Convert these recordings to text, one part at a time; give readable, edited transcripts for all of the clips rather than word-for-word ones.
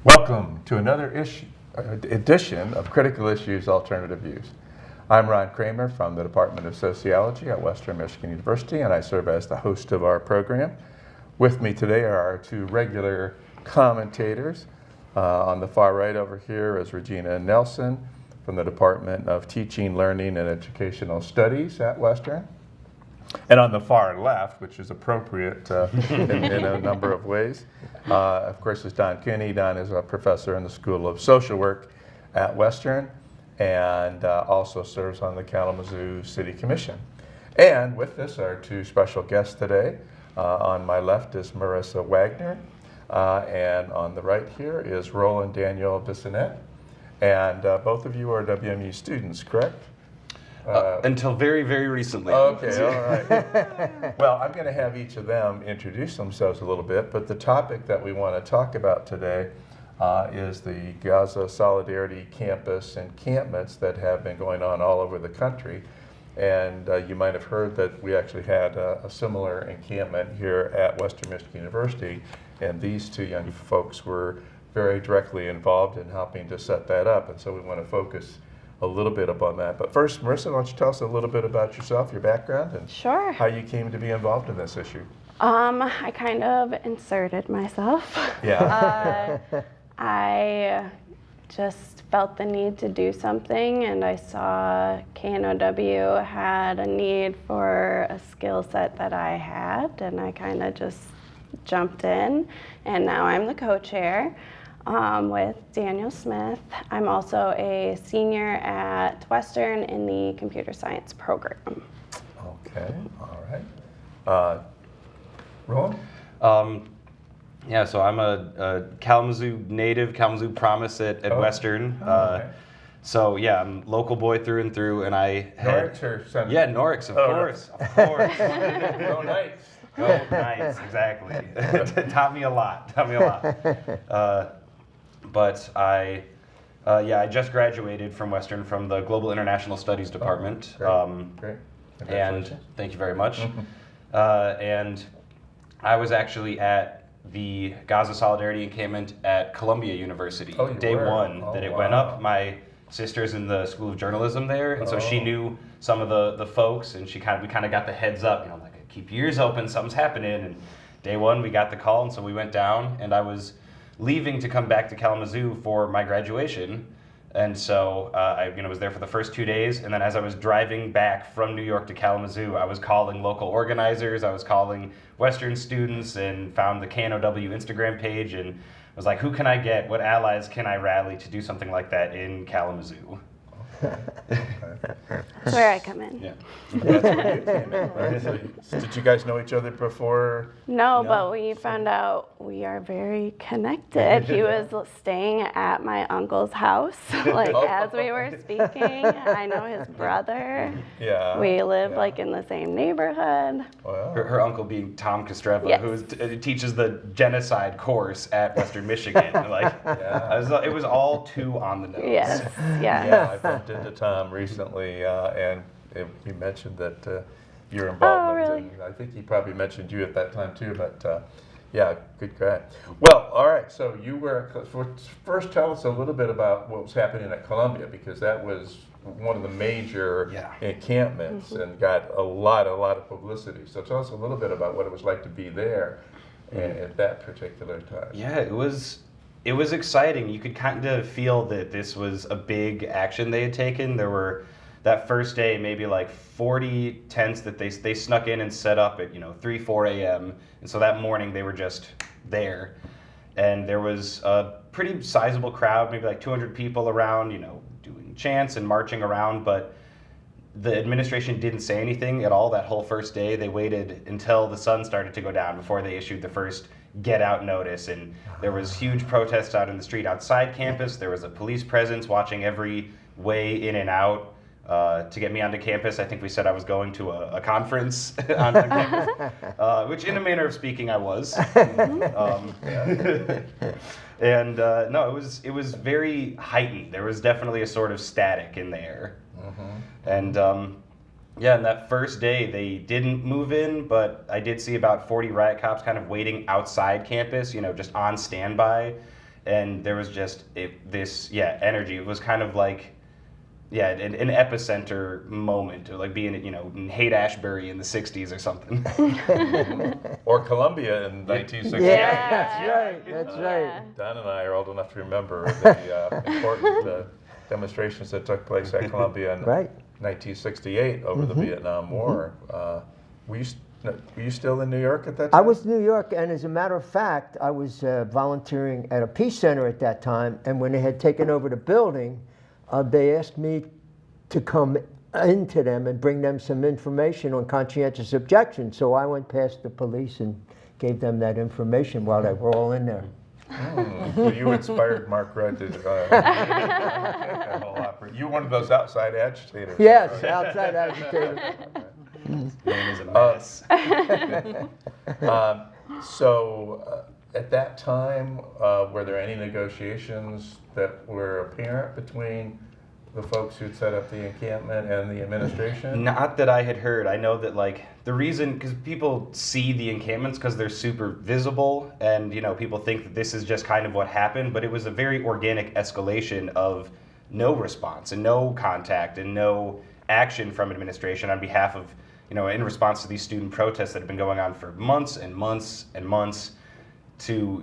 Welcome to another edition of Critical Issues Alternative Views. I'm Ron Kramer from the Department of Sociology at Western Michigan University, and I serve as the host of our program. With me today are our two regular commentators. On the far right over here is Regena Nelson from the Department of Teaching, Learning, and Educational Studies at Western. And on the far left, which is appropriate in a number of ways, of course, is Don Cooney. Don is a professor in the School of Social Work at Western and also serves on the Kalamazoo City Commission. And with us are two special guests today. On my left is Marissa Wagner, and on the right here is Roland Bissonnette. And both of you are WMU students, correct? Until very, very recently. Okay, all right. Well, I'm going to have each of them introduce themselves a little bit, but the topic that we want to talk about today is the Gaza Solidarity Campus encampments that have been going on all over the country. And you might have heard that we actually had a similar encampment here at Western Michigan University, and these two young folks were very directly involved in helping to set that up, and so we want to focus a little bit upon that. But first, Marissa, why don't you tell us a little bit about yourself, your background, and Sure. how you came to be involved in this issue. I kind of inserted myself. Yeah. I just felt the need to do something, and I saw KNOW had a need for a skill set that I had, and I kind of just jumped in, and now I'm the co-chair. With Daniel Smith. I'm also a senior at Western in the computer science program. Okay, all right. Roland? Yeah, so I'm a Kalamazoo native, Kalamazoo promise at Western. Okay. So yeah, I'm local boy through and through, and I had... Norix or Sun? Yeah, Norix, of course, of course. Go Knights. Go Knights, exactly. Taught me a lot. But I just graduated from Western from the Global International Studies Department. Great. And thank you very much. And I was actually at the Gaza Solidarity Encampment at Columbia University. Oh, you day were? one that it went up. My sister's in the School of Journalism there, and so she knew some of the folks, and we kind of got the heads up, like, keep your ears open, something's happening. And day one we got the call, and so we went down, and I was leaving to come back to Kalamazoo for my graduation, and so I was there for the first 2 days, and then as I was driving back from New York to Kalamazoo, I was calling local organizers, I was calling Western students, and found the KNOW Instagram page, and was like, who can I get, what allies can I rally to do something like that in Kalamazoo? That's where I come in. Yeah. That's where you came in, right? So did you guys know each other before? No, but we found out we are very connected. He was staying at my uncle's house, as we were speaking. I know his brother. Yeah. We live in the same neighborhood. Well, Her uncle being Tom Kostreva, Yes. who teaches the genocide course at Western Michigan. It was all too on the nose. Yes, yeah, I bumped into Tom recently, and he mentioned that your involvement. really? And I think he probably mentioned you at that time too, but yeah, good guy. Well, all right, so you were, first tell us a little bit about what was happening at Columbia, because that was one of the major encampments and got a lot of publicity. So tell us a little bit about what it was like to be there at that particular time. Yeah, it was exciting. You could kind of feel that this was a big action they had taken. There were, that first day, maybe 40 tents that they snuck in and set up at 3, 4 a.m. And so that morning they were just there. And there was a pretty sizable crowd, maybe 200 people around, doing chants and marching around. But the administration didn't say anything at all that whole first day. They waited until the sun started to go down before they issued the first get out notice, and there was huge protests out in the street outside campus. There was a police presence watching every way in and out to get me onto campus. I think we said I was going to a conference on campus, which in a manner of speaking I was. And no, it was very heightened. There was definitely a sort of static in the air. And yeah, and that first day they didn't move in, but I did see about 40 riot cops kind of waiting outside campus, just on standby. and there was just this energy. It was kind of like an epicenter moment, or like being in Haight-Ashbury in the '60s or something. Or Columbia in 1968. Yeah, that's right. That's right. Don and I are old enough to remember the important demonstrations that took place at Columbia in 1968 over the Vietnam War. Were you still in New York at that time? I was in New York, and as a matter of fact, I was volunteering at a peace center at that time, and when they had taken over the building, they asked me to come into them and bring them some information on conscientious objection. So I went past the police and gave them that information while they were all in there. Well, you inspired Mark Rudd to that whole opera. You were one of those outside agitators. Yes, right? outside agitator. Man is a mess. So at that time, were there any negotiations that were apparent between the folks who'd set up the encampment and the administration? Not that I had heard. I know that the reason, because people see the encampments because they're super visible, and people think that this is just kind of what happened, but it was a very organic escalation of no response and no contact and no action from administration on behalf of, in response to these student protests that have been going on for months and months and months, to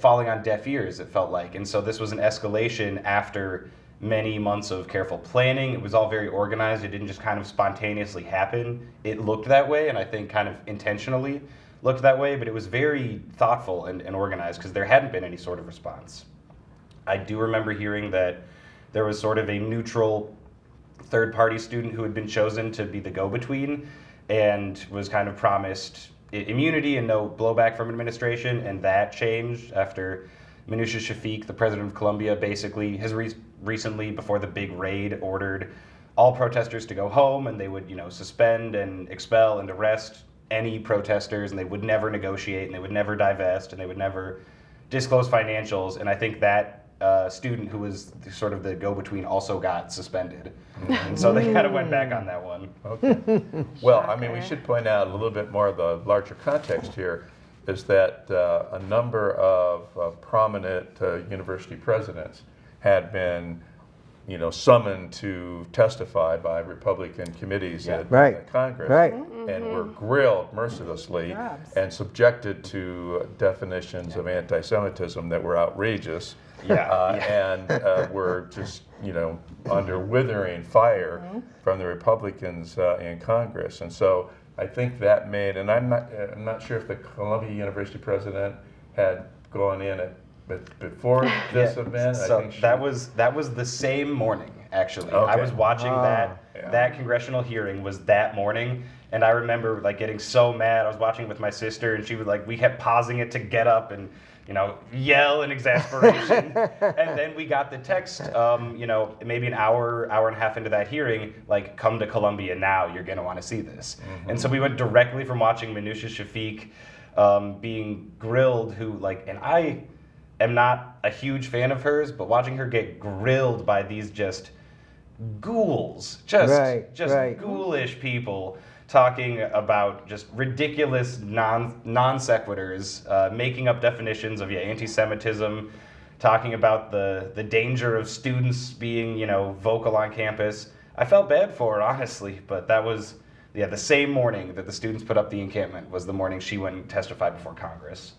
falling on deaf ears, it felt like. And so this was an escalation after many months of careful planning. It was all very organized. It didn't just kind of spontaneously happen. It looked that way, and I think kind of intentionally looked that way, but it was very thoughtful and organized because there hadn't been any sort of response. I do remember hearing that there was sort of a neutral third-party student who had been chosen to be the go-between and was kind of promised immunity and no blowback from administration, and that changed after Marissa Shafiq, the president of Colombia, basically has recently, before the big raid, ordered all protesters to go home, and they would, suspend and expel and arrest any protesters, and they would never negotiate, and they would never divest, and they would never disclose financials. And I think that student who was sort of the go-between also got suspended. And so they kind of went back on that one. Okay. Well, I mean, we should point out a little bit more of the larger context here, is that a number of prominent university presidents had been, summoned to testify by Republican committees at Congress, and were grilled mercilessly and subjected to definitions of anti-Semitism that were outrageous, and were just, under withering fire from the Republicans in Congress. And so I think that made, and I'm not sure if the Columbia University president had gone in before this event. So I think that was the same morning, actually. Okay. I was watching that congressional hearing was that morning, and I remember getting so mad. I was watching it with my sister, and she would we kept pausing it to get up and yell in exasperation. And then we got the text, maybe an hour and a half into that hearing, come to Columbia now, you're going to want to see this. And so we went directly from watching Marissa Shafiq being grilled, and I am not a huge fan of hers, but watching her get grilled by these just ghouls, ghoulish people, talking about just ridiculous non sequiturs, making up definitions of anti-Semitism, talking about the danger of students being vocal on campus. I felt bad for her, honestly, but that was the same morning that the students put up the encampment was the morning she went and testified before Congress.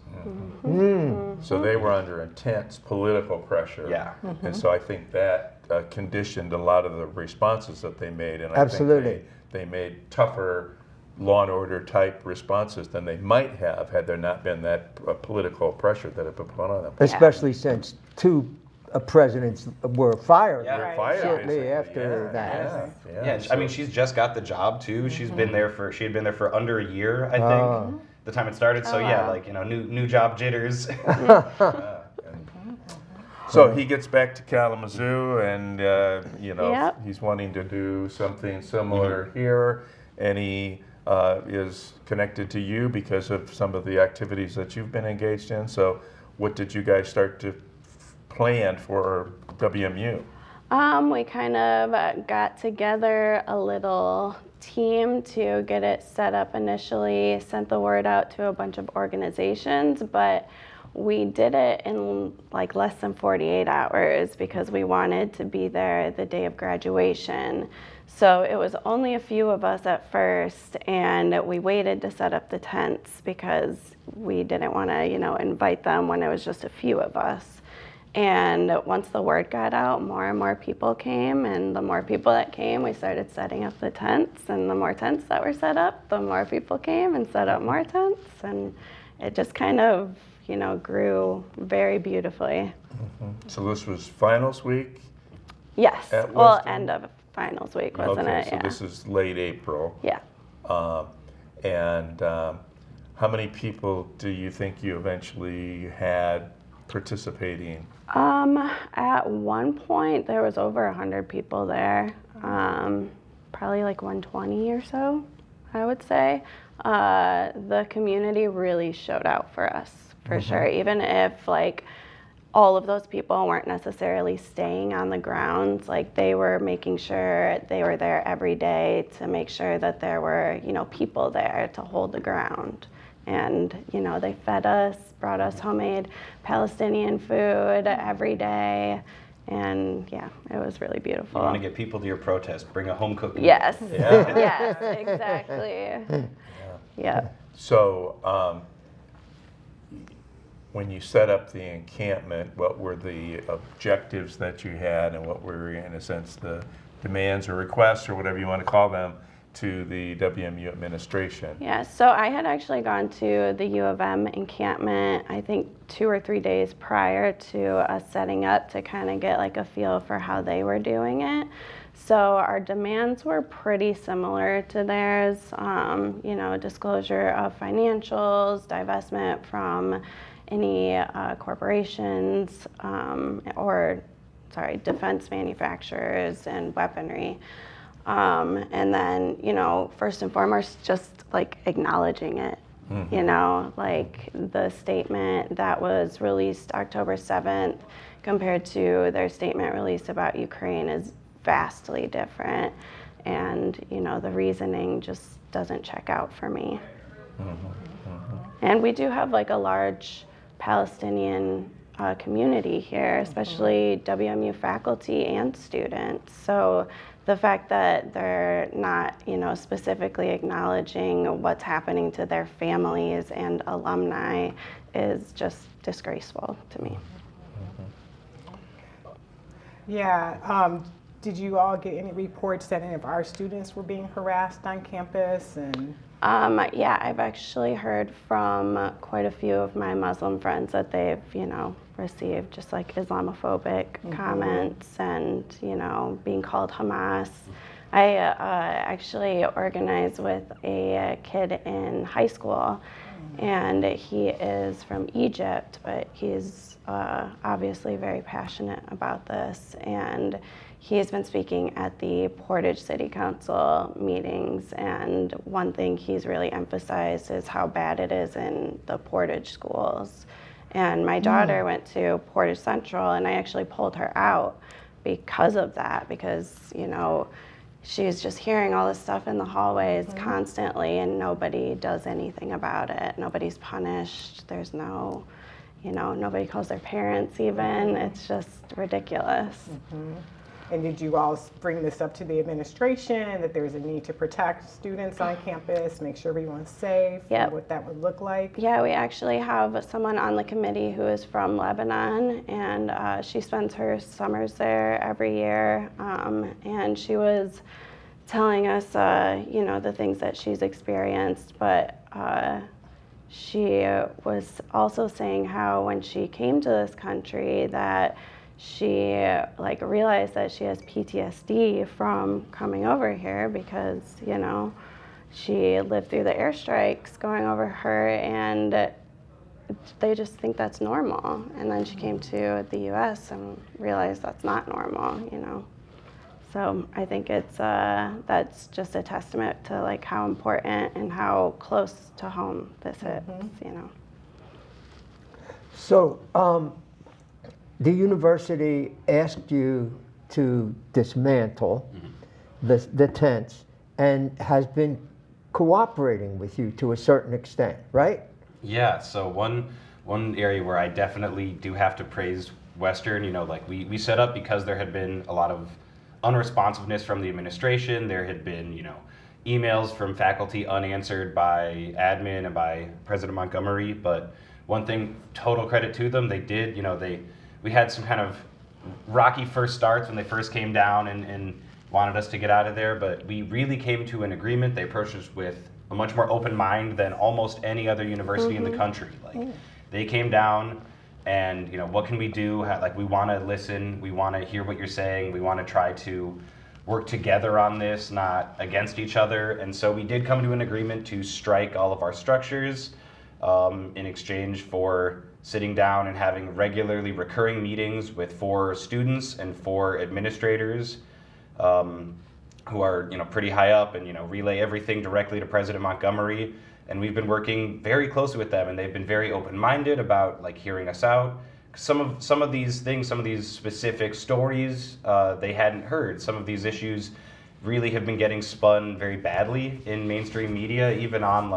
So they were under intense political pressure. Yeah. And so I think that conditioned a lot of the responses that they made, and I think they made tougher law and order type responses than they might have had there not been that political pressure that had been put on them. Especially since two presidents were fired Shortly after that. I mean, she's just got the job too. She had been there for under a year, I think, the time it started. So new job jitters. So he gets back to Kalamazoo, and he's wanting to do something similar here, and he is connected to you because of some of the activities that you've been engaged in. So what did you guys start to plan for WMU? We kind of got together a little team to get it set up initially, sent the word out to a bunch of organizations, but we did it in like less than 48 hours because we wanted to be there the day of graduation. So it was only a few of us at first, and we waited to set up the tents because we didn't want to, invite them when it was just a few of us. And once the word got out, more and more people came, and the more people that came, we started setting up the tents, and the more tents that were set up, the more people came and set up more tents, and it just kind of, grew very beautifully. So this was finals week? Yes, At well, Western? end of finals week, wasn't Okay, it? so this is late April. Yeah. And how many people do you think you eventually had participating? At one point, there was over 100 people there, probably like 120 or so, I would say. The community really showed out for us, for sure. Even if like all of those people weren't necessarily staying on the grounds, like they were making sure they were there every day to make sure that there were, people there to hold the ground. And, they fed us, brought us homemade Palestinian food every day. And yeah, it was really beautiful. You want to get people to your protest, bring a home cooked meal. Yes. Yeah. Yes, exactly. Yeah. So when you set up the encampment, what were the objectives that you had, and what were, in a sense, the demands or requests, or whatever you want to call them, to the WMU administration? Yeah, so I had actually gone to the U of M encampment, I think 2 or 3 days prior to us setting up to kind of get like a feel for how they were doing it. So our demands were pretty similar to theirs, disclosure of financials, divestment from any corporations defense manufacturers and weaponry. And then, first and foremost, just like acknowledging it, like the statement that was released October 7th compared to their statement released about Ukraine is vastly different. And, the reasoning just doesn't check out for me. And we do have like a large Palestinian community here, especially WMU faculty and students. So the fact that they're not, specifically acknowledging what's happening to their families and alumni is just disgraceful to me. Yeah. Did you all get any reports that any of our students were being harassed on campus? And yeah, I've actually heard from quite a few of my Muslim friends that they've, received just like Islamophobic comments and, being called Hamas. I actually organized with a kid in high school, and he is from Egypt, but he's obviously very passionate about this, and he's been speaking at the Portage City Council meetings, and one thing he's really emphasized is how bad it is in the Portage schools. And my daughter went to Portage Central, and I actually pulled her out because of that, because, she's just hearing all this stuff in the hallways constantly, and nobody does anything about it. Nobody's punished. There's no, nobody calls their parents even. It's just ridiculous. And did you all bring this up to the administration, that there's a need to protect students on campus, make sure everyone's safe, and what that would look like? Yeah, we actually have someone on the committee who is from Lebanon, and she spends her summers there every year. And she was telling us, the things that she's experienced, but she was also saying how when she came to this country that she realized that she has PTSD from coming over here because, she lived through the airstrikes going over her, and they just think that's normal. And then she came to the US and realized that's not normal, So I think it's that's just a testament to how important and how close to home this is, So, the university asked you to dismantle the tents and has been cooperating with you to a certain extent, right? Yeah, so one one area where I definitely do have to praise Western, like we set up because there had been a lot of unresponsiveness from the administration. There had been, emails from faculty unanswered by admin and by President Montgomery. But one thing, total credit to them, they did, we had some kind of rocky first starts when they first came down and wanted us to get out of there, but we really came to an agreement. They approached us with a much more open mind than almost any other university in the country. They came down and, what can we do? We want to listen. We want to hear what you're saying. We want to try to work together on this, not against each other. And so we did come to an agreement to strike all of our structures in exchange for sitting down and having regularly recurring meetings with 4 students and 4 administrators who are pretty high up and relay everything directly to President Montgomery. And we've been working very closely with them, and they've been very open-minded about hearing us out. Some of these things, some of these specific stories, they hadn't heard. Some of these issues really have been getting spun very badly in mainstream media, even on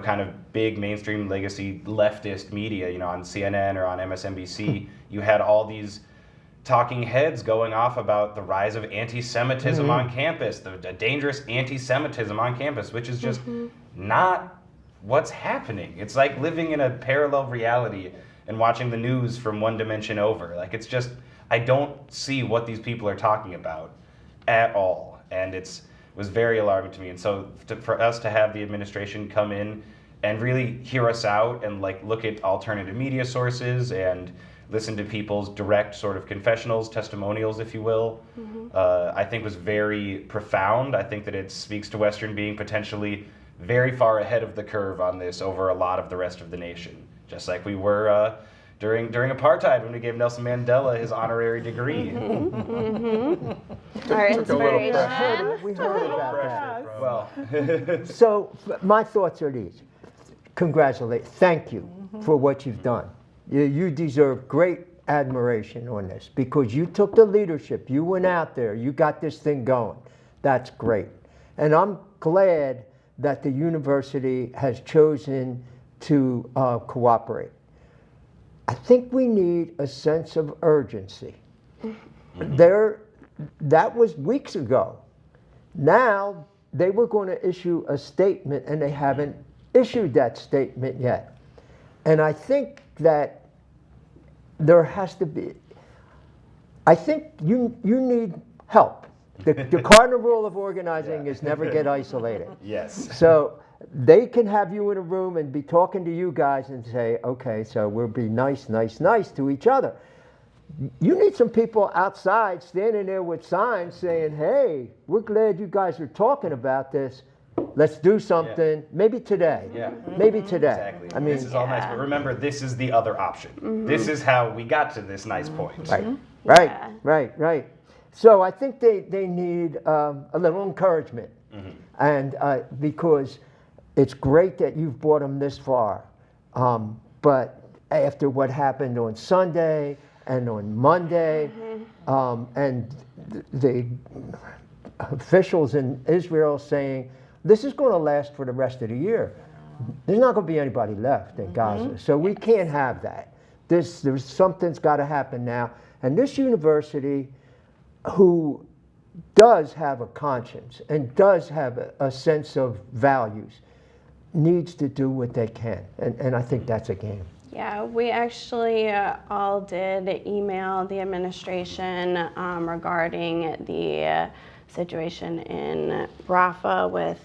kind of big mainstream legacy leftist media, on CNN or on MSNBC. You had all these talking heads going off about the rise of anti-Semitism on campus, the dangerous anti-Semitism on campus, which is just not what's happening. It's like living in a parallel reality and watching the news from one dimension over. It's just, I don't see what these people are talking about at all. And it was very alarming to me. And so for us to have the administration come in and really hear us out and look at alternative media sources and listen to people's direct sort of confessionals, testimonials, if you will, I think was very profound. I think that it speaks to Western being potentially very far ahead of the curve on this over a lot of the rest of the nation. Just like we were during apartheid when we gave Nelson Mandela his honorary degree. Our inspiration. We heard about that. Well, So my thoughts are these. Congratulate, thank you for what you've done. You deserve great admiration on this because you took the leadership. You went out there. You got this thing going. That's great. And I'm glad that the university has chosen to cooperate. I think we need a sense of urgency. That was weeks ago. Now they were going to issue a statement and they haven't issued that statement yet. And I think that there has to be, I think you need help. The cardinal rule of organizing is never get isolated. yes. So they can have you in a room and be talking to you guys and say, okay, so we'll be nice to each other. You need some people outside standing there with signs saying, hey, we're glad you guys are talking about this. Let's do something, maybe today. Yeah. Maybe today. Exactly. I mean, this is all nice, but remember, this is the other option. This is how we got to this nice point. Right. So I think they need a little encouragement. And because it's great that you've brought them this far. But after what happened on Sunday and on Monday, and the officials in Israel saying, this is going to last for the rest of the year. There's not going to be anybody left in Gaza. So we can't have that. There's something's got to happen now. And this university, who does have a conscience and does have a sense of values, needs to do what they can. And I think that's a game. Yeah, we actually all did email the administration regarding the situation in Rafah with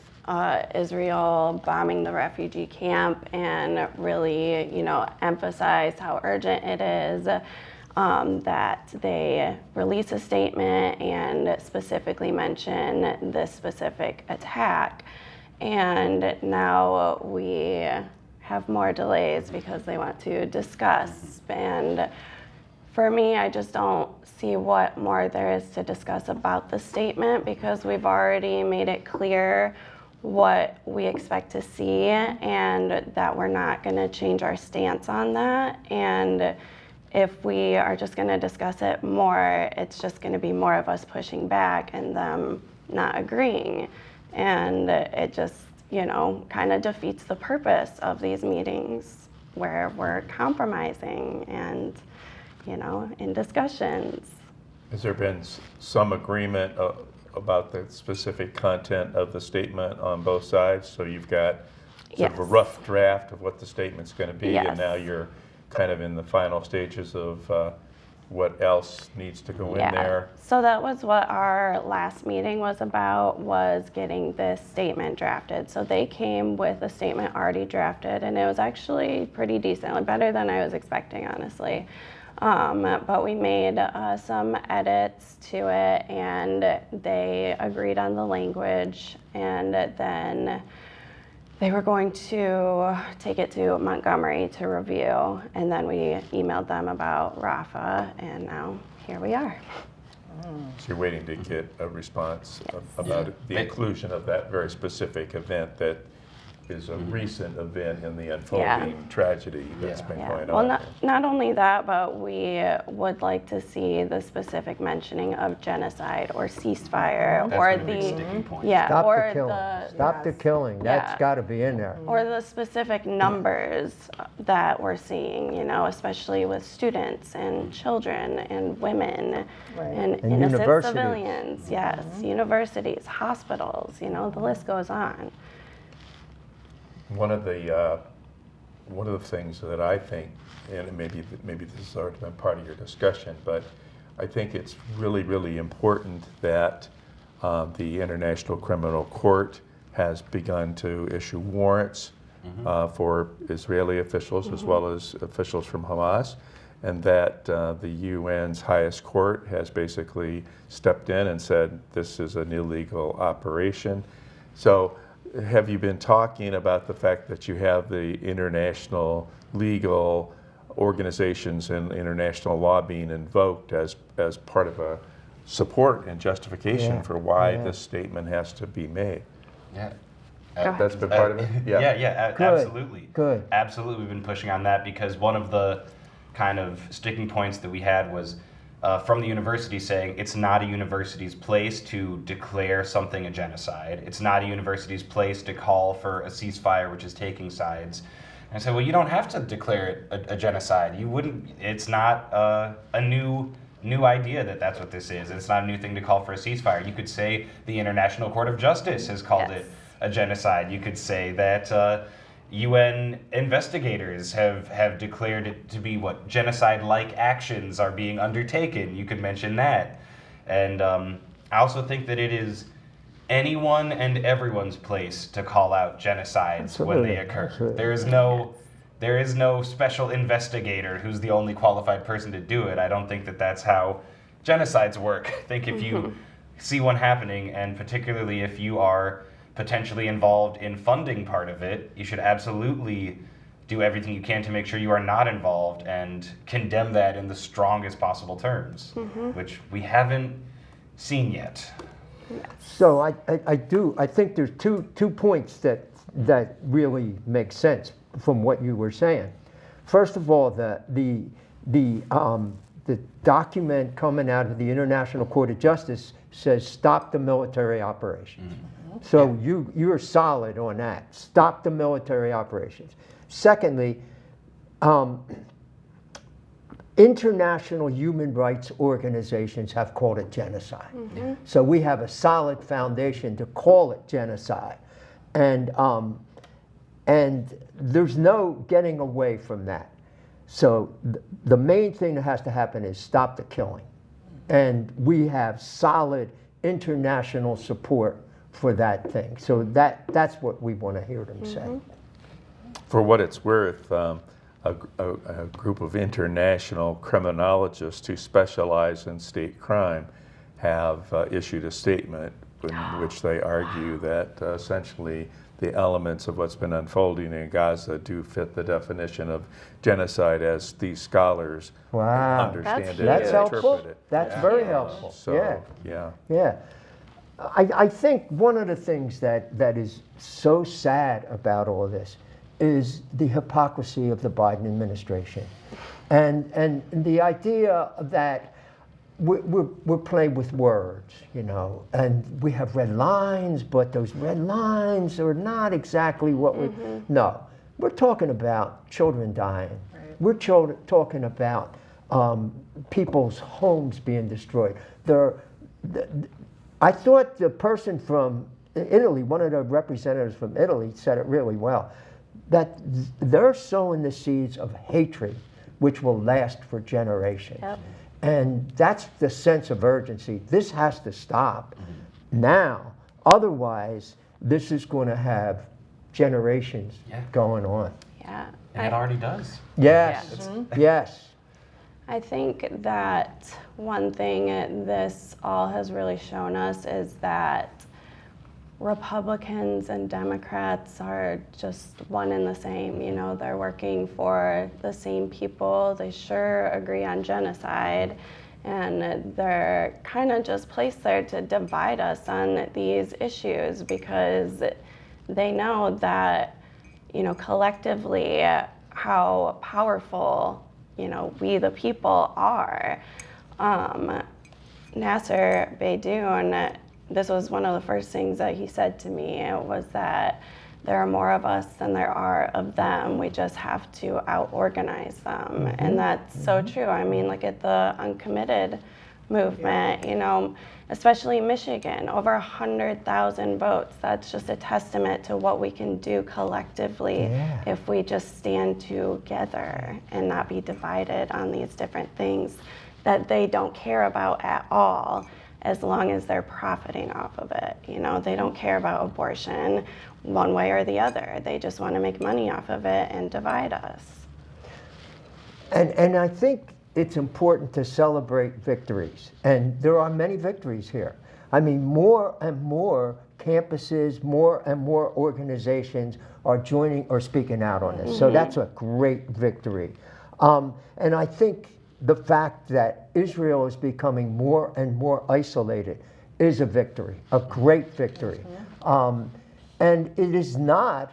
Israel bombing the refugee camp, and really, emphasize how urgent it is that they release a statement and specifically mention this specific attack. And now we have more delays because they want to discuss. And for me, I just don't see what more there is to discuss about the statement, because we've already made it clear what we expect to see and that we're not going to change our stance on that. And if we are just going to discuss it more, it's just going to be more of us pushing back and them not agreeing. And it just, kind of defeats the purpose of these meetings. where we're compromising and, you know, in discussions. Has there been some agreement about the specific content of the statement on both sides? So you've got sort of a Yes. rough draft of what the statement's going to be, Yes. and now you're kind of in the final stages of what else needs to go in there. So that was what our last meeting was about, was getting this statement drafted. So they came with a statement already drafted, and it was actually pretty decent, like better than I was expecting, honestly. But we made some edits to it, and they agreed on the language, and then they were going to take it to Montgomery to review, and then we emailed them about Rafa, and now here we are. So you're waiting to get a response about the inclusion of that very specific event that is a recent event in the unfolding tragedy that's been going on. Well, not only that, but we would like to see the specific mentioning of genocide or ceasefire, That's or been a big sticking point. Stop or the killing. the Stop the killing. That's Yeah. got to be in there. or the specific numbers that we're seeing, you know, especially with students and children and women Right. and And innocent universities. civilians. Yes, universities, hospitals, you know, the list goes on. One of the things that I think, and maybe this has already been part of your discussion, but I think it's really, really important that the International Criminal Court has begun to issue warrants for Israeli officials as well as officials from Hamas, and that the UN's highest court has basically stepped in and said this is an illegal operation. So have you been talking about the fact that you have the international legal organizations and international law being invoked as part of a support and justification for why this statement has to be made? Yeah. That's been part of it? Yeah, Good. absolutely. Good. Absolutely, we've been pushing on that because one of the kind of sticking points that we had was from the university saying it's not a university's place to declare something a genocide. It's not a university's place to call for a ceasefire, which is taking sides. And I said, well, you don't have to declare it a genocide. You wouldn't. It's not a new idea that that's what this is. It's not a new thing to call for a ceasefire. You could say the International Court of Justice has called it a genocide. You could say that UN investigators have declared it to be what genocide-like actions are being undertaken. You could mention that. And I also think that it is anyone and everyone's place to call out genocides when they occur. Absolutely. There is no special investigator who's the only qualified person to do it. I don't think that that's how genocides work. I think if you see one happening, and particularly if you are potentially involved in funding part of it, you should absolutely do everything you can to make sure you are not involved and condemn that in the strongest possible terms, which we haven't seen yet. So I think there's two points that really make sense from what you were saying. First of all, the document coming out of the International Court of Justice says stop the military operations. So you're solid on that. Stop the military operations. Secondly, international human rights organizations have called it genocide. So we have a solid foundation to call it genocide. And there's no getting away from that. So the main thing that has to happen is stop the killing. And we have solid international support for that thing. So that's what we want to hear them say. For what it's worth, a group of international criminologists who specialize in state crime have issued a statement in which they argue that essentially the elements of what's been unfolding in Gaza do fit the definition of genocide as these scholars Wow. understand it That's and helpful. interpret it. That's very helpful. So, Yeah. I think one of the things that is so sad about all this is the hypocrisy of the Biden administration, and the idea that we're playing with words, you know, and we have red lines, but those red lines are not exactly what we. No, we're talking about children dying. Right. We're talking about people's homes being destroyed. I thought the person from Italy, one of the representatives from Italy, said it really well, that they're sowing the seeds of hatred which will last for generations. Yep. And that's the sense of urgency. This has to stop now. Otherwise, this is going to have generations going on. Yeah. And it already does. Yes, yes. I think that one thing this all has really shown us is that Republicans and Democrats are just one and the same. You know, they're working for the same people. They sure agree on genocide, and they're kind of just placed there to divide us on these issues because they know that, you know, collectively how powerful, you know, we the people are. Nasser Beydoun, this was one of the first things that he said to me, was that there are more of us than there are of them. We just have to out-organize them. And that's so true. I mean, look at the uncommitted movement, you know, especially Michigan, over 100,000 votes. That's just a testament to what we can do collectively if we just stand together and not be divided on these different things that they don't care about at all, as long as they're profiting off of it. You know, they don't care about abortion one way or the other. They just want to make money off of it and divide us. And I think it's important to celebrate victories. And there are many victories here. I mean, more and more campuses, more and more organizations are joining or speaking out on this. So that's a great victory. And I think the fact that Israel is becoming more and more isolated is a victory, a great victory. And it is not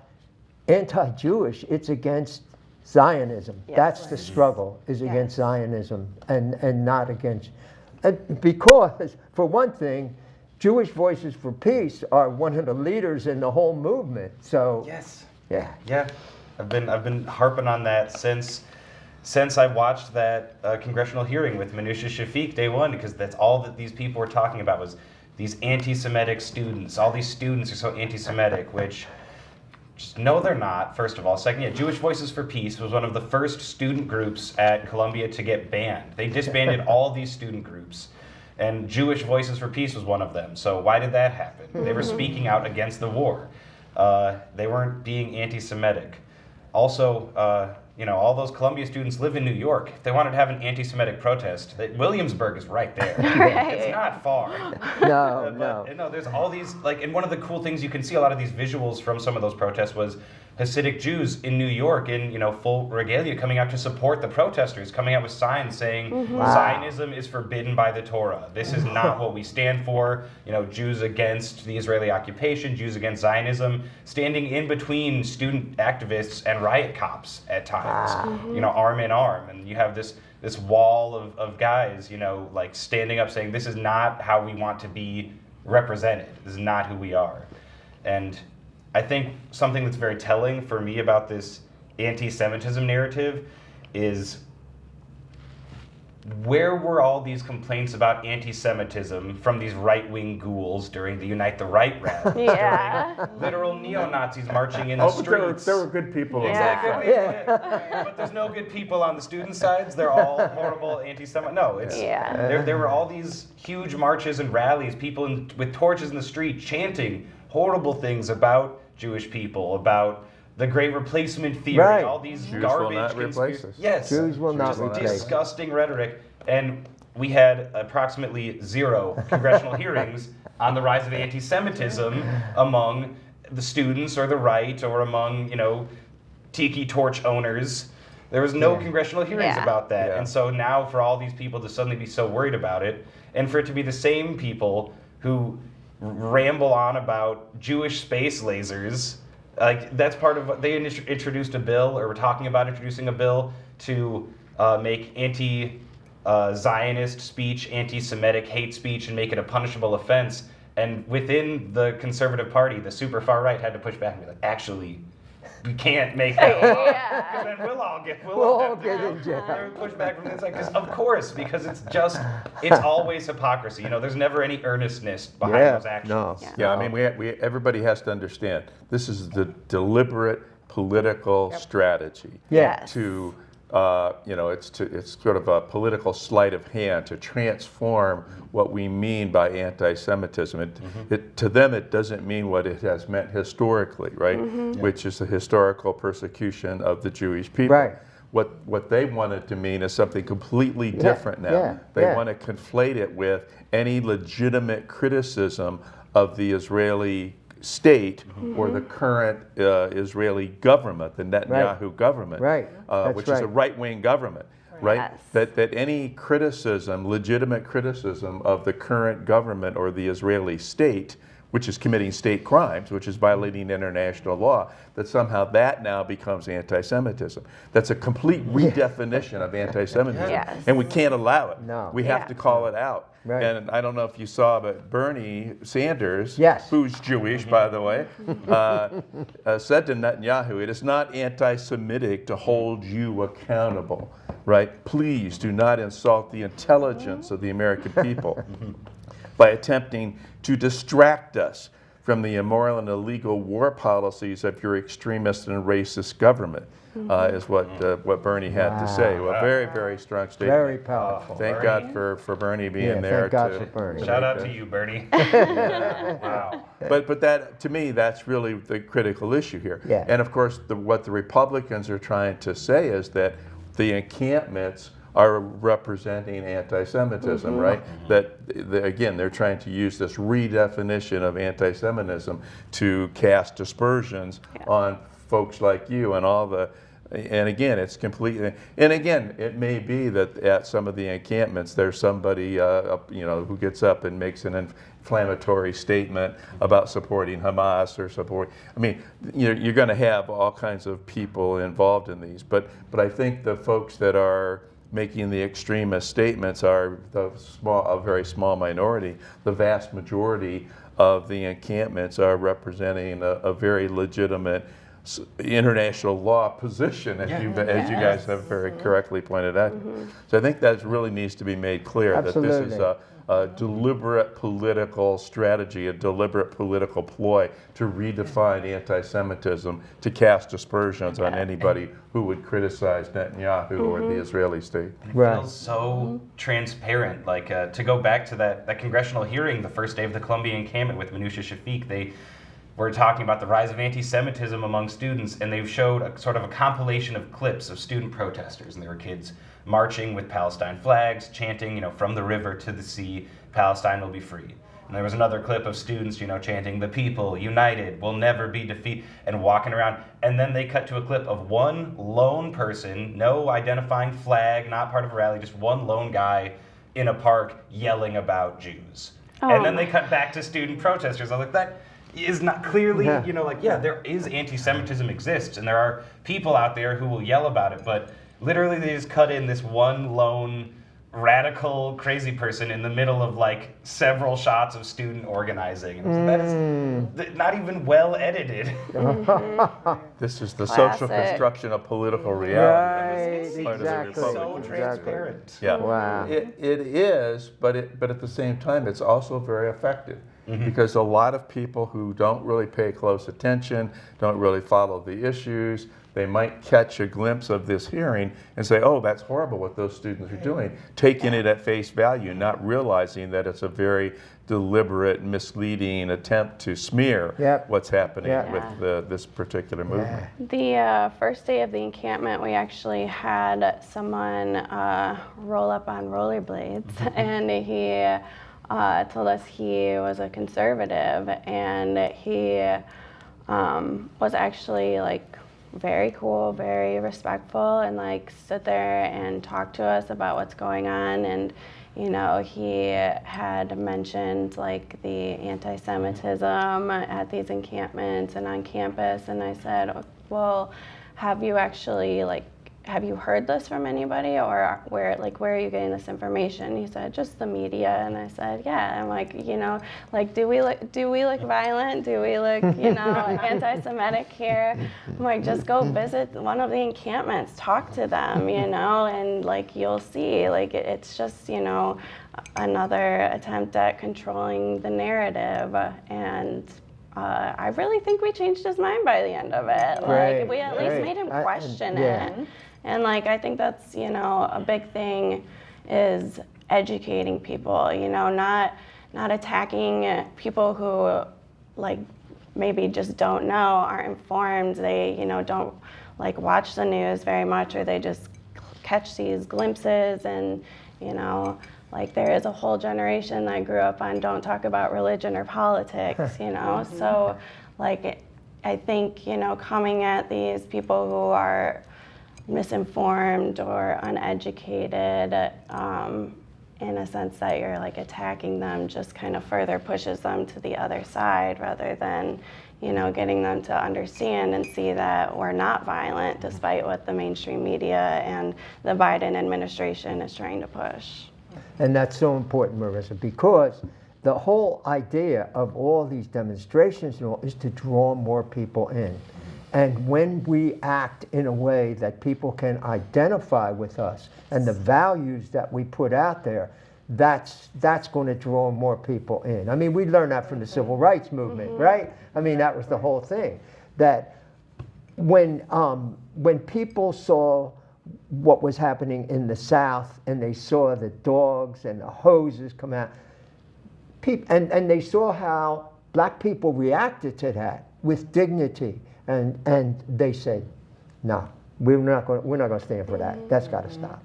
anti-Jewish, it's against Zionism. That's the struggle, is against Zionism and not against, because for one thing, Jewish Voices for Peace are one of the leaders in the whole movement. So I've been harping on that since I watched that congressional hearing with Minouche Shafik day one, because that's all that these people were talking about was these anti-Semitic students. All these students are so anti-Semitic, which just no, they're not, first of all. Second, Jewish Voices for Peace was one of the first student groups at Columbia to get banned. They disbanded all these student groups, and Jewish Voices for Peace was one of them. So why did that happen? They were speaking out against the war. They weren't being anti-Semitic. Also, you know, all those Columbia students live in New York. If they wanted to have an anti-Semitic protest, Williamsburg is right there. It's not far. No. There's all these, like, and one of the cool things you can see a lot of these visuals from some of those protests was Hasidic Jews in New York in, you know, full regalia coming out to support the protesters, coming out with signs saying Zionism is forbidden by the Torah. This is not what we stand for. You know, Jews against the Israeli occupation, Jews against Zionism, standing in between student activists and riot cops at times, you know, arm in arm. And you have this wall of guys, you know, like standing up saying, this is not how we want to be represented. This is not who we are. And I think something that's very telling for me about this anti-Semitism narrative is where were all these complaints about anti-Semitism from these right-wing ghouls during the Unite the Right rally? During literal neo-Nazis marching in the streets. There were good people. Exactly. But there's no good people on the student sides. They're all horrible anti-Semitic. No, it's there were all these huge marches and rallies, people with torches in the street chanting horrible things about Jewish people, about the Great Replacement theory, all these Jews garbage will not replace us. Yes, Jews will not replace us. Disgusting rhetoric. And we had approximately 0 congressional hearings on the rise of anti-Semitism among the students or the right or among, you know, tiki torch owners. There was no congressional hearings about that. And so now for all these people to suddenly be so worried about it, and for it to be the same people who ramble on about Jewish space lasers, like that's part of what they introduced a bill, or were talking about introducing a bill to make anti-Zionist speech, anti-Semitic hate speech, and make it a punishable offense. And within the Conservative Party, the super far right had to push back and be like, actually, you can't make that law. Yeah. Because then we'll all get in jail. push back from the inside. Because of course, because it's always hypocrisy. You know, there's never any earnestness behind those actions. No. Yeah, I mean, everybody has to understand, this is the deliberate political strategy Yes. to, it's sort of a political sleight of hand to transform what we mean by anti-Semitism. To them, it doesn't mean what it has meant historically, right? Which is the historical persecution of the Jewish people. Right. What they want it to mean is something completely different now. They want to conflate it with any legitimate criticism of the Israeli state or the current Israeli government, the Netanyahu government, which is a right-wing government, right? Yes. That any criticism, legitimate criticism of the current government or the Israeli state, which is committing state crimes, which is violating international law, that somehow that now becomes anti-Semitism. That's a complete redefinition of anti-Semitism, Yes. and we can't allow it. No. We have to call it out. Right. And I don't know if you saw, but Bernie Sanders, Yes. who's Jewish, by the way, said to Netanyahu, it is not anti-Semitic to hold you accountable, right? Please do not insult the intelligence of the American people by attempting to distract us from the immoral and illegal war policies of your extremist and racist government, is what Bernie had to say. Well, very, very strong statement. Very powerful. Thank God for Bernie being there. Thank God for Bernie. Shout out to you, Bernie. Wow. But that, to me, that's really the critical issue here. Yeah. And of course, what the Republicans are trying to say is that the encampments are representing anti-Semitism, right? That, again, they're trying to use this redefinition of anti-Semitism to cast aspersions on folks like you and all the, and again, it's completely, and again, it may be that at some of the encampments, there's somebody, who gets up and makes an inflammatory statement about supporting Hamas or I mean, you're going to have all kinds of people involved in these, but I think the folks that are making the extremist statements are a very small minority. The vast majority of the encampments are representing a very legitimate international law position, as you guys have very correctly pointed out. So I think that really needs to be made clear that this is a deliberate political strategy, a deliberate political ploy to redefine anti-Semitism, to cast aspersions on anybody who would criticize Netanyahu or the Israeli state. It feels so transparent. Like, to go back to that congressional hearing the first day of the Columbia encampment with Minouche Shafik, they were talking about the rise of anti-Semitism among students, and they've showed a sort of a compilation of clips of student protesters, and there were kids marching with Palestine flags, chanting, from the river to the sea, Palestine will be free. And there was another clip of students, chanting, the people, united, will never be defeated, and walking around. And then they cut to a clip of one lone person, no identifying flag, not part of a rally, just one lone guy in a park yelling about Jews. And then they cut back to student protesters. I was like, that is not clearly, there is anti-Semitism exists, and there are people out there who will yell about it, but literally they just cut in this one lone radical crazy person in the middle of like several shots of student organizing. And that is not even well edited. This is the social construction of political reality. Right, exactly. So transparent. Yeah. Wow. It is, but at the same time, it's also very effective. Because a lot of people who don't really pay close attention, don't really follow the issues, they might catch a glimpse of this hearing and say, oh, that's horrible what those students are doing, taking it at face value, not realizing that it's a very deliberate, misleading attempt to smear what's happening with this particular movement. The first day of the encampment, we actually had someone roll up on rollerblades, and he told us he was a conservative, and he was actually like very cool, very respectful, and like stood there and talked to us about what's going on. And he had mentioned like the anti-Semitism at these encampments and on campus, and I said, well, have you actually like have you heard this from anybody, or where are you getting this information? He said, just the media. And I said, yeah. I'm like, do we look violent? Do we look, anti-Semitic here? I'm like, just go visit one of the encampments, talk to them, and like, you'll see, like, it's just, another attempt at controlling the narrative. And I really think we changed his mind by the end of it. Like, we at least made him question it. And like, I think that's, a big thing is educating people, not attacking people who like maybe just don't know, aren't informed, they, don't like watch the news very much, or they just catch these glimpses. And, like, there is a whole generation that grew up on don't talk about religion or politics, So like, I think, coming at these people who are misinformed or uneducated, in a sense that you're like attacking them, just kind of further pushes them to the other side, rather than, getting them to understand and see that we're not violent, despite what the mainstream media and the Biden administration is trying to push. And that's so important, Marissa, because the whole idea of all these demonstrations is to draw more people in. And when we act in a way that people can identify with us and the values that we put out there, that's going to draw more people in. I mean, we learned that from the Civil Rights Movement, right? I mean, that was the whole thing. That when people saw what was happening in the South, and they saw the dogs and the hoses come out, and they saw how black people reacted to that with dignity, and they said, no, we're not going to stand for that. That's got to stop.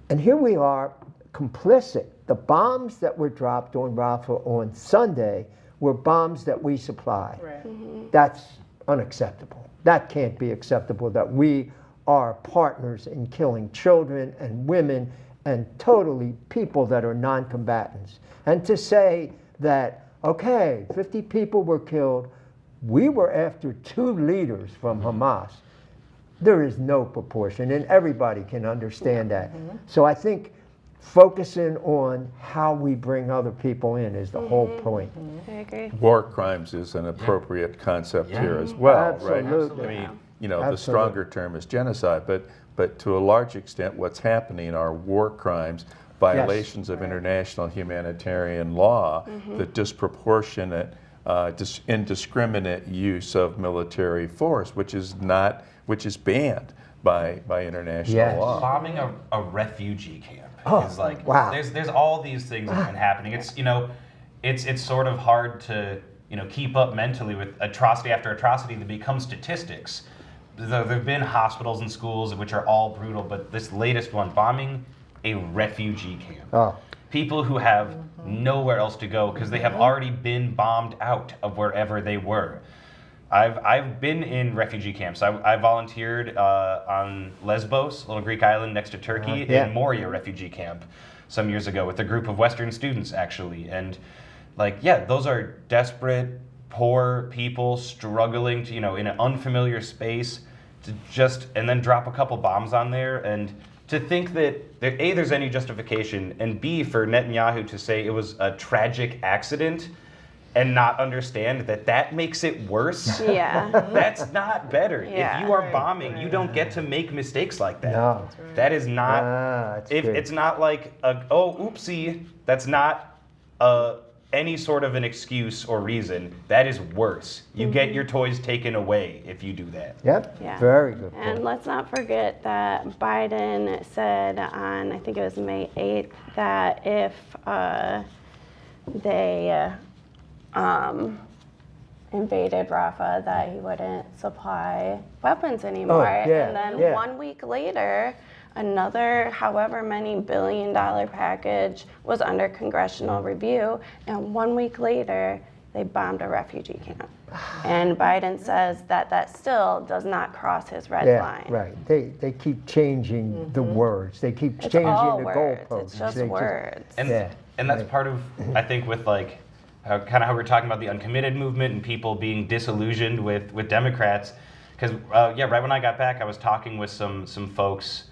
And here we are, complicit. The bombs that were dropped on Rafah on Sunday were bombs that we supplied. Right. That's unacceptable. That can't be acceptable, that we are partners in killing children and women and totally people that are non-combatants. And to say that, okay, 50 people were killed, we were after 2 leaders from Hamas, there is no proportion, and everybody can understand that. So I think focusing on how we bring other people in is the whole point. I agree. War crimes is an appropriate concept here as well, Absolutely. right? I mean, the stronger term is genocide, but to a large extent what's happening are war crimes, violations of international humanitarian law, the disproportionate, indiscriminate use of military force, which is banned by international law. Bombing a refugee camp is like, wow. There's all these things that have been happening. It's it's sort of hard to keep up mentally with atrocity after atrocity that becomes statistics. There've been hospitals and schools which are all brutal, but this latest one, bombing a refugee camp. People who have nowhere else to go because they have already been bombed out of wherever they were. I've been in refugee camps. I volunteered on Lesbos, a little Greek island next to Turkey, in Moria refugee camp some years ago with a group of Western students, actually. And those are desperate, poor people struggling to, in an unfamiliar space to and then drop a couple bombs on there. And to think that, A, there's any justification, and B, for Netanyahu to say it was a tragic accident and not understand that makes it worse. Yeah. That's not better. Yeah. If you are bombing, you don't get to make mistakes like that. No. That is not, it's not like, oopsie, that's not any sort of an excuse or reason. That is worse. You get your toys taken away if you do that. Yep, Yeah. very good point. And let's not forget that Biden said on, I think it was May 8th, that if they invaded Rafah, that he wouldn't supply weapons anymore. And then 1 week later, another however many billion-dollar package was under congressional review, and 1 week later, they bombed a refugee camp. And Biden says that still does not cross his red line. Right. They keep changing the words. They keep changing the goalposts. It's just words. And that's part of, I think, with how we were talking about the uncommitted movement and people being disillusioned with Democrats, Because right when I got back, I was talking with some folks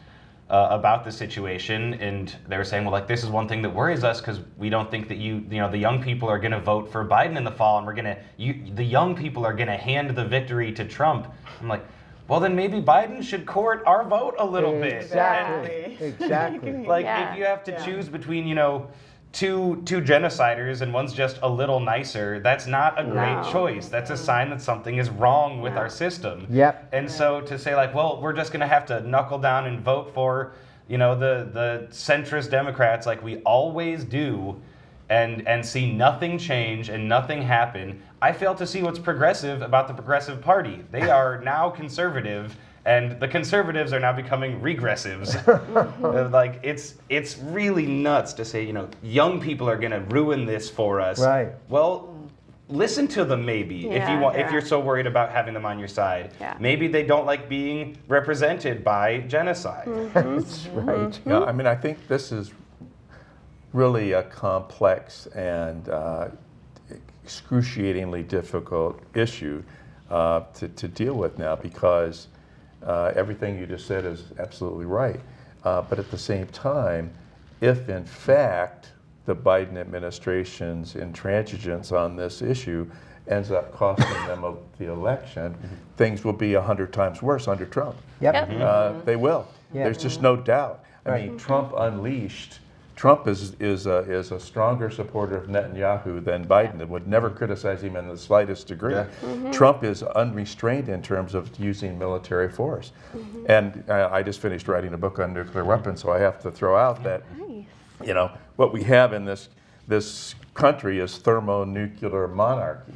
about the situation, and they were saying, well, like, this is one thing that worries us because we don't think that the young people are going to vote for Biden in the fall, and the young people are going to hand the victory to Trump. I'm like, well, then maybe Biden should court our vote a little bit. Exactly. Like, if you have to choose between, two genociders and one's just a little nicer, that's not a great choice. That's a sign that something is wrong with our system. Yep. And so to say, like, well, we're just going to have to knuckle down and vote for, the centrist Democrats like we always do, and see nothing change and nothing happen. I fail to see what's progressive about the Progressive Party. They are now conservative, and the conservatives are now becoming regressives. Like, it's really nuts to say, young people are going to ruin this for us. Right. Well, listen to them maybe if you're so worried about having them on your side. Yeah. Maybe they don't like being represented by genocide. That's right. Yeah, I mean, I think this is really a complex and excruciatingly difficult issue to deal with now, because everything you just said is absolutely right. But at the same time, if in fact the Biden administration's intransigence on this issue ends up costing them the election, things will be 100 times worse under Trump. Yep. They will. Yeah. There's just no doubt. I mean, Trump unleashed. Trump is a stronger supporter of Netanyahu than Biden. Would never criticize him in the slightest degree. Trump is unrestrained in terms of using military force. And I just finished writing a book on nuclear weapons, so I have to throw out that what we have in this country is thermonuclear monarchy.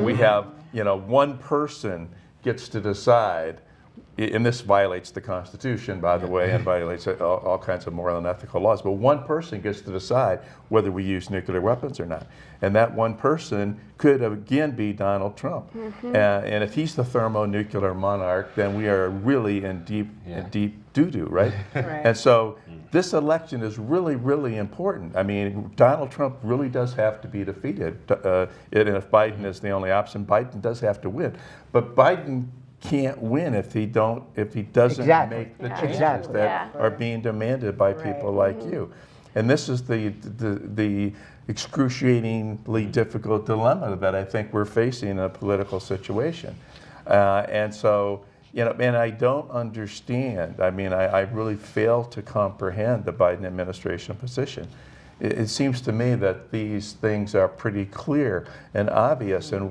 We have one person gets to decide. And this violates the Constitution, by the way, and violates all kinds of moral and ethical laws. But one person gets to decide whether we use nuclear weapons or not. And that one person could, again, be Donald Trump. And if he's the thermonuclear monarch, then we are really in deep doo-doo, right? And so this election is really, really important. I mean, Donald Trump really does have to be defeated. And if Biden is the only option, Biden does have to win. But Biden can't win if he doesn't make the changes that are being demanded by people like you. And this is the excruciatingly difficult dilemma that I think we're facing in a political situation. And so, and I don't understand. I mean, I really fail to comprehend the Biden administration position. It seems to me that these things are pretty clear and obvious, and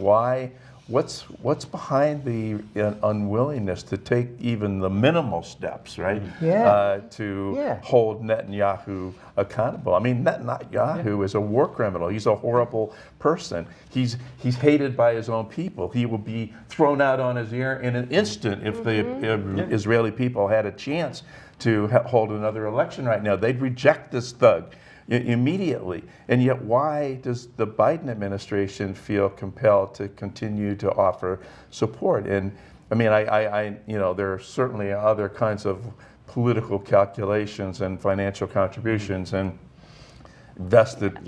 what's behind the unwillingness to take even the minimal steps, right? To hold Netanyahu accountable. I mean, Netanyahu is a war criminal. He's a horrible person. He's hated by his own people. He will be thrown out on his ear in an instant if the Israeli people had a chance to hold another election right now. They'd reject this thug immediately. And yet, why does the Biden administration feel compelled to continue to offer support? And I mean, there are certainly other kinds of political calculations and financial contributions and vested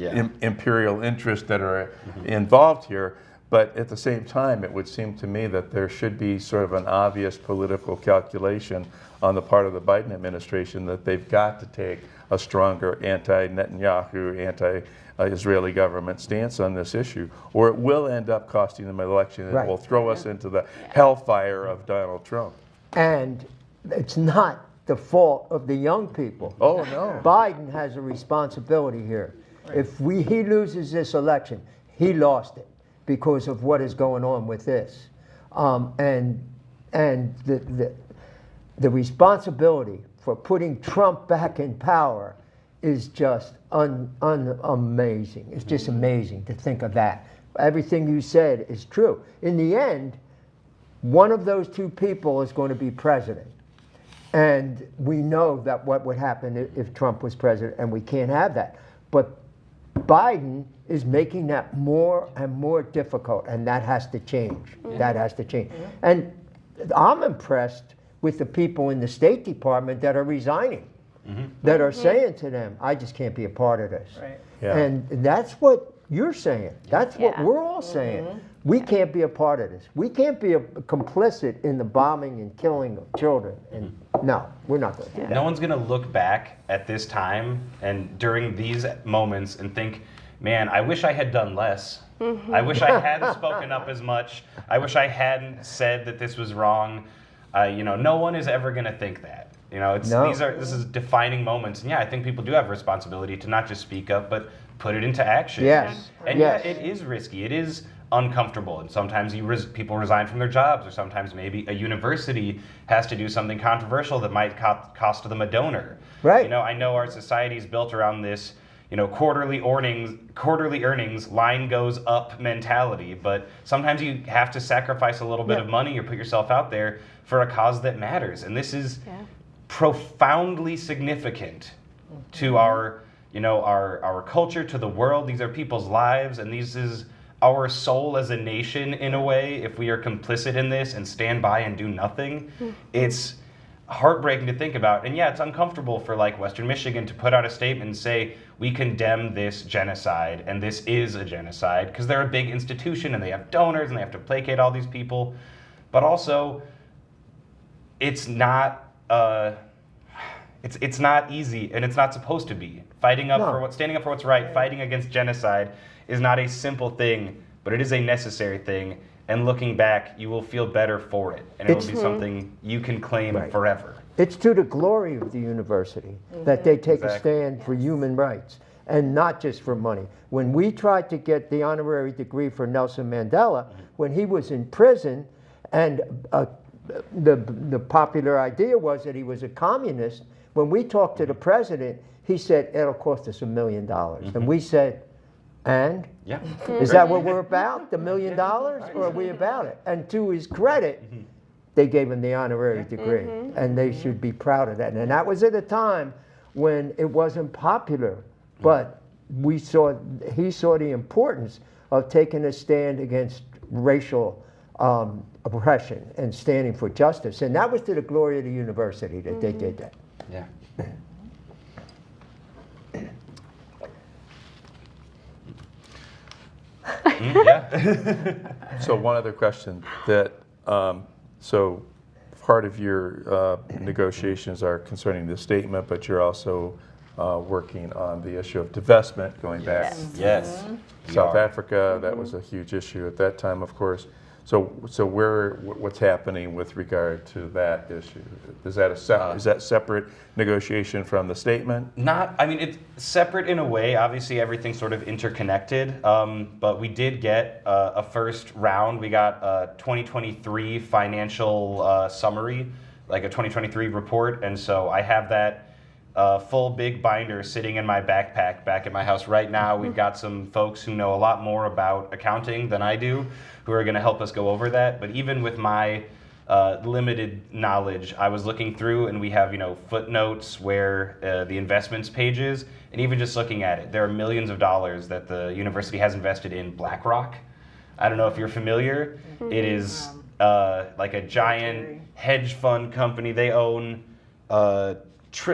imperial interests that are involved here. But at the same time, it would seem to me that there should be sort of an obvious political calculation on the part of the Biden administration that they've got to take a stronger anti-Netanyahu, anti-Israeli government stance on this issue, or it will end up costing them an election and it will throw us into the hellfire of Donald Trump. And it's not the fault of the young people. Oh, no. Biden has a responsibility here. If he loses this election, he lost it because of what is going on with this. And the responsibility for putting Trump back in power is just amazing. It's just amazing to think of that. Everything you said is true. In the end, one of those two people is going to be president. And we know that what would happen if Trump was president, and we can't have that. But Biden is making that more and more difficult, and that has to change. That has to change. And I'm impressed with the people in the State Department that are resigning, that are saying to them, I just can't be a part of this. And that's what you're saying. That's what we're all saying. We can't be a part of this. We can't be complicit in the bombing and killing of children. And no, we're not going to do that. No one's going to look back at this time and during these moments and think, man, I wish I had done less. I wish I hadn't spoken up as much. I wish I hadn't said that this was wrong. No one is ever going to think that. This is defining moments. And yeah, I think people do have a responsibility to not just speak up, but put it into action. Yes. And yes. Yeah, it is risky. It is uncomfortable, and sometimes people resign from their jobs, or sometimes maybe a university has to do something controversial that might cost them a donor. Right. I know our society is built around this, quarterly earnings, line goes up mentality, but sometimes you have to sacrifice a little bit of money or put yourself out there for a cause that matters, and this is profoundly significant to our culture, to the world. These are people's lives, and this is our soul as a nation in a way. If we are complicit in this and stand by and do nothing, it's heartbreaking to think about. And yeah, it's uncomfortable for Western Michigan to put out a statement and say, we condemn this genocide, and this is a genocide, because they're a big institution and they have donors and they have to placate all these people. But also, it's not it's not easy, and it's not supposed to be. Standing up for what's right, fighting against genocide is not a simple thing, but it is a necessary thing. And looking back, you will feel better for it, and it will be something you can claim forever. It's to the glory of the university that they take a stand for human rights, and not just for money. When we tried to get the honorary degree for Nelson Mandela, when he was in prison, and the popular idea was that he was a communist, when we talked to the president, he said, it'll cost us $1 million. And we said, and? Yeah. Is that what we're about, the $1 million, or are we about it? And to his credit, they gave him the honorary degree, and they should be proud of that. And that was at a time when it wasn't popular, but he saw the importance of taking a stand against racial oppression and standing for justice. And that was to the glory of the university that they did that. Yeah. So one other question that, so part of your negotiations are concerning the statement, but you're also working on the issue of divestment going back. Yes. South Africa, that was a huge issue at that time, of course. So what's happening with regard to that issue? Is that is that separate negotiation from the statement? It's separate in a way. Obviously, everything's sort of interconnected. But we did get a first round. We got a 2023 financial summary, like a 2023 report. And so I have that full big binder sitting in my backpack back at my house right now. We've got some folks who know a lot more about accounting than I do, who are going to help us go over that. But even with my limited knowledge, I was looking through, and we have footnotes where the investments page is, and even just looking at it, there are millions of dollars that the university has invested in BlackRock. I don't know if you're familiar. It is like a giant hedge fund company. They own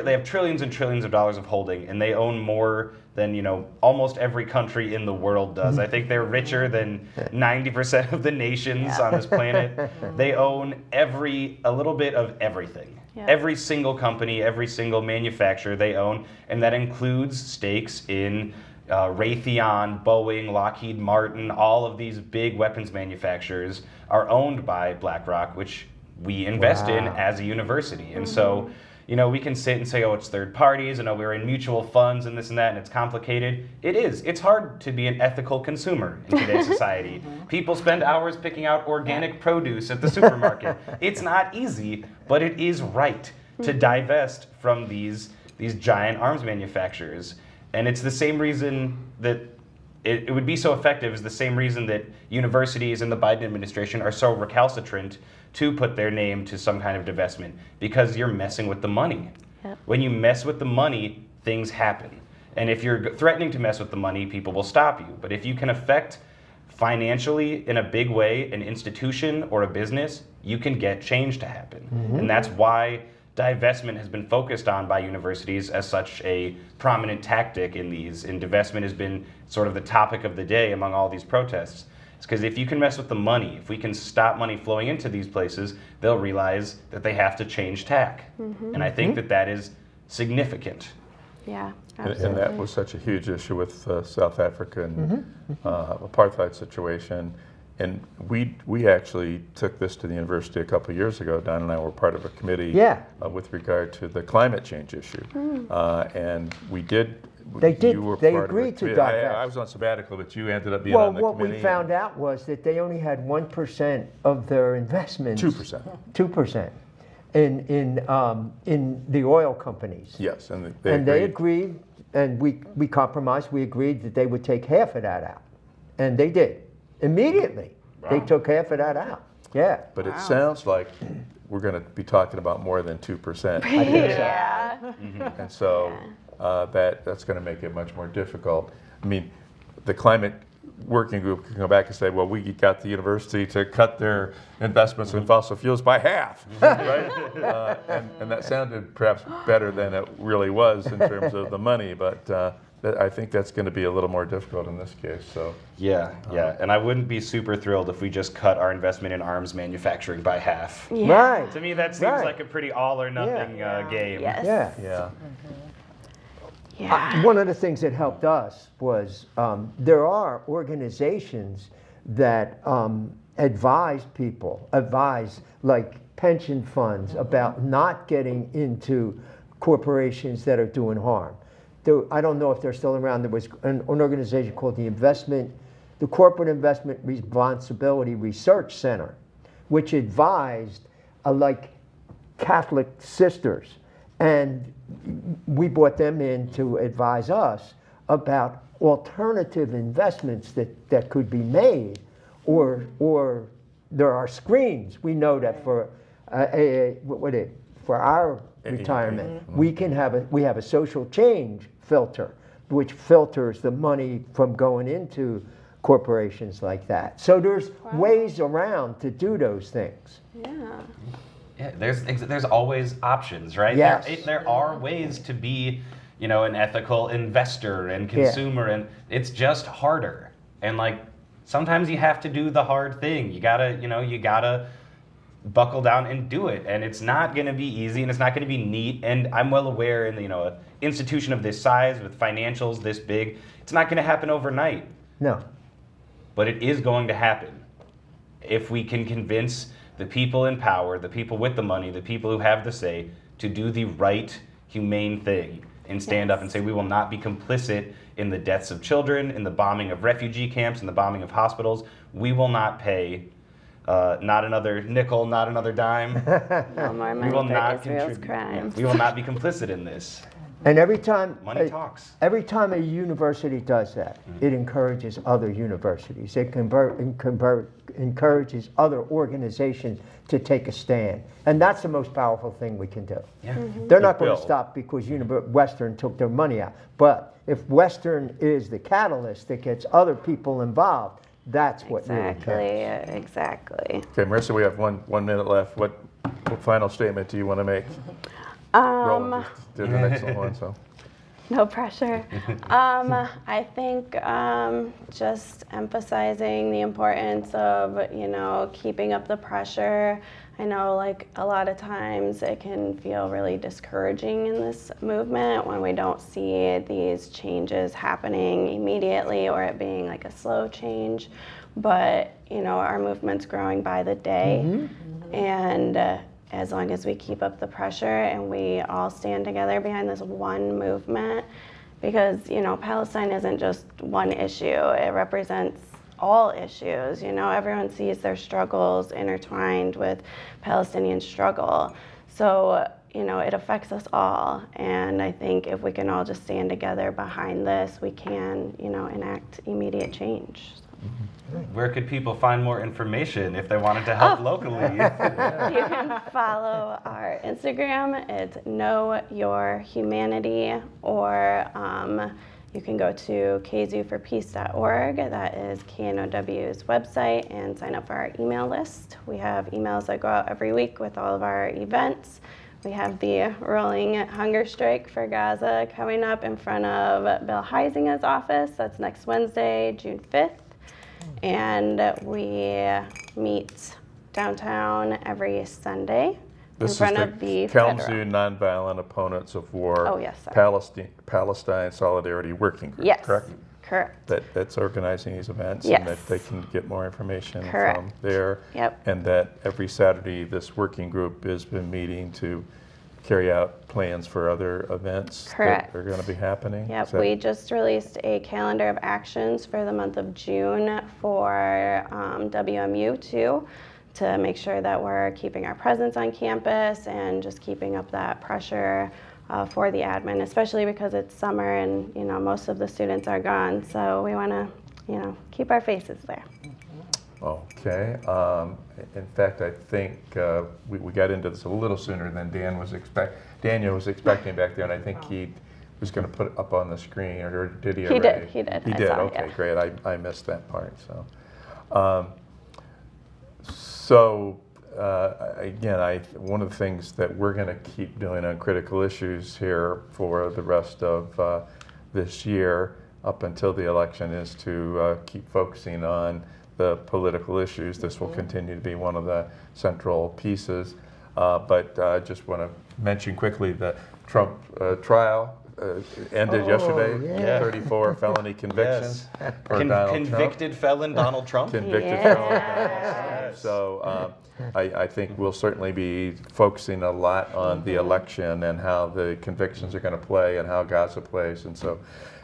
they have trillions and trillions of dollars of holding, and they own more than almost every country in the world does. I think they're richer than 90% of the nations on this planet. They own a little bit of everything. Yeah. Every single company, every single manufacturer they own, and that includes stakes in Raytheon, Boeing, Lockheed Martin. All of these big weapons manufacturers are owned by BlackRock, which we invest in as a university. And so we can sit and say, oh, it's third parties, and we're in mutual funds and this and that, and it's complicated. It is. It's hard to be an ethical consumer in today's society. People spend hours picking out organic produce at the supermarket. It's not easy, but it is right to divest from these giant arms manufacturers. And it's the same reason that it would be so effective, is the same reason that universities and the Biden administration are so recalcitrant to put their name to some kind of divestment, because you're messing with the money. Yep. When you mess with the money, things happen. And if you're threatening to mess with the money, people will stop you. But if you can affect financially in a big way an institution or a business, you can get change to happen. And that's why divestment has been focused on by universities as such a prominent tactic in these. And divestment has been sort of the topic of the day among all these protests. It's because if you can mess with the money, if we can stop money flowing into these places, they'll realize that they have to change tack. And I think that that is significant. Yeah, And absolutely. that was such a huge issue with South Africa and apartheid situation. And we actually took this to the university a couple of years ago. Don and I were part of a committee with regard to the climate change issue. And we did. They did. You were They part of agreed it. to I divest. was on sabbatical, but you ended up being on the Well, committee. what we found out was that they only had 1% of their investments. 2%. 2% in the oil companies. Yes, and They agreed, and we compromised. We agreed that they would take half of that out, and they did immediately. They took half of that out. Yeah. But it sounds like we're going to be talking about more than 2%. Yeah. And so that's going to make it much more difficult. I mean, the climate working group can go back and say, well, we got the university to cut their investments in fossil fuels by half, right? And that sounded perhaps better than it really was in terms of the money, but I think that's going to be a little more difficult in this case. So Yeah, and I wouldn't be super thrilled if we just cut our investment in arms manufacturing by half. Right. To me, that seems like a pretty all or nothing game. Yes. Yeah. yeah, Yeah. One of the things that helped us was there are organizations that advise like pension funds about not getting into corporations that are doing harm. I don't know if they're still around. There was an organization called the Corporate Investment Responsibility Research Center, which advised like Catholic sisters. And we brought them in to advise us about alternative investments that could be made, or there are screens. We know that for our retirement, we have a social change filter, which filters the money from going into corporations like that. So there's ways around to do those things. Yeah. Yeah, there's always options, right? Yes. There are ways to be, an ethical investor and consumer, and it's just harder. And like sometimes you have to do the hard thing. You gotta buckle down and do it. And it's not gonna be easy, and it's not gonna be neat. And I'm well aware in an institution of this size with financials this big, it's not gonna happen overnight. No. But it is going to happen if we can convince the people in power, the people with the money, the people who have the say, to do the right, humane thing and stand up and say we will not be complicit in the deaths of children, in the bombing of refugee camps, in the bombing of hospitals. We will not pay not another nickel, not another dime. No more money for Israel's crimes. We will not be complicit in this. And every time Money talks. Every time a university does that, it encourages other universities. It encourages other organizations to take a stand. And that's the most powerful thing we can do. Yeah. They're not going Bill. to stop because Western took their money out. But if Western is the catalyst that gets other people involved, that's what really counts. Exactly. Okay, Marissa, we have one minute left. What final statement do you want to make? Roland just did an excellent one, so. No pressure. I think just emphasizing the importance of, keeping up the pressure. I know like a lot of times it can feel really discouraging in this movement when we don't see these changes happening immediately or it being like a slow change. But, our movement's growing by the day. And as long as we keep up the pressure and we all stand together behind this one movement, because Palestine isn't just one issue, it represents all issues. Everyone sees their struggles intertwined with Palestinian struggle, so it affects us all. And I think if we can all just stand together behind this, we can enact immediate change. Where could people find more information if they wanted to help locally? You can follow our Instagram. It's Know Your Humanity, or you can go to kzuforpeace.org. That is KNOW's website, and sign up for our email list. We have emails that go out every week with all of our events. We have the rolling hunger strike for Gaza coming up in front of Bill Heisinga's office. That's next Wednesday, June 5th. and we meet downtown every Sunday This in front is of the Kalamazoo federal. Nonviolent Opponents of War Oh, yes, sorry. Palestine Solidarity Working Group, Yes, correct? correct. That's organizing these events, Yes. and that they can get more information Correct. from there. Yep. And that every Saturday, this working group has been meeting to carry out plans for other events Correct. that are going to be happening. Yep, Is that- we just released a calendar of actions for the month of June for WMU too, to make sure that we're keeping our presence on campus and just keeping up that pressure for the admin, especially because it's summer and most of the students are gone. So we want to keep our faces there. Okay. In fact, I think we got into this a little sooner than Daniel was expecting back there, and I think he was going to put it up on the screen, or did he already? He did. He I did. saw, Okay, yeah. great. I missed that part. So, again, one of the things that we're going to keep doing on critical issues here for the rest of this year, up until the election, is to keep focusing on the political issues. This will continue to be one of the central pieces. But I just want to mention quickly the Trump trial ended yesterday. yeah. 34 felony convictions for Donald Trump. Convicted felon Donald Trump. Convicted Yeah. felon Donald Trump. So I think we'll certainly be focusing a lot on the election and how the convictions are going to play and how Gaza plays. And so,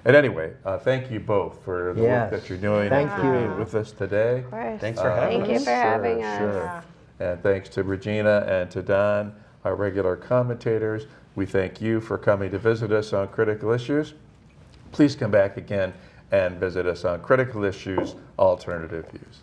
and anyway, thank you both for the Yes. work that you're doing Thank and for you. being with us today. Of course. Thanks for having Thank you us. for having us. Sure. And thanks to Regina and to Don, our regular commentators. We thank you for coming to visit us on Critical Issues. Please come back again and visit us on Critical Issues, Alternative Views.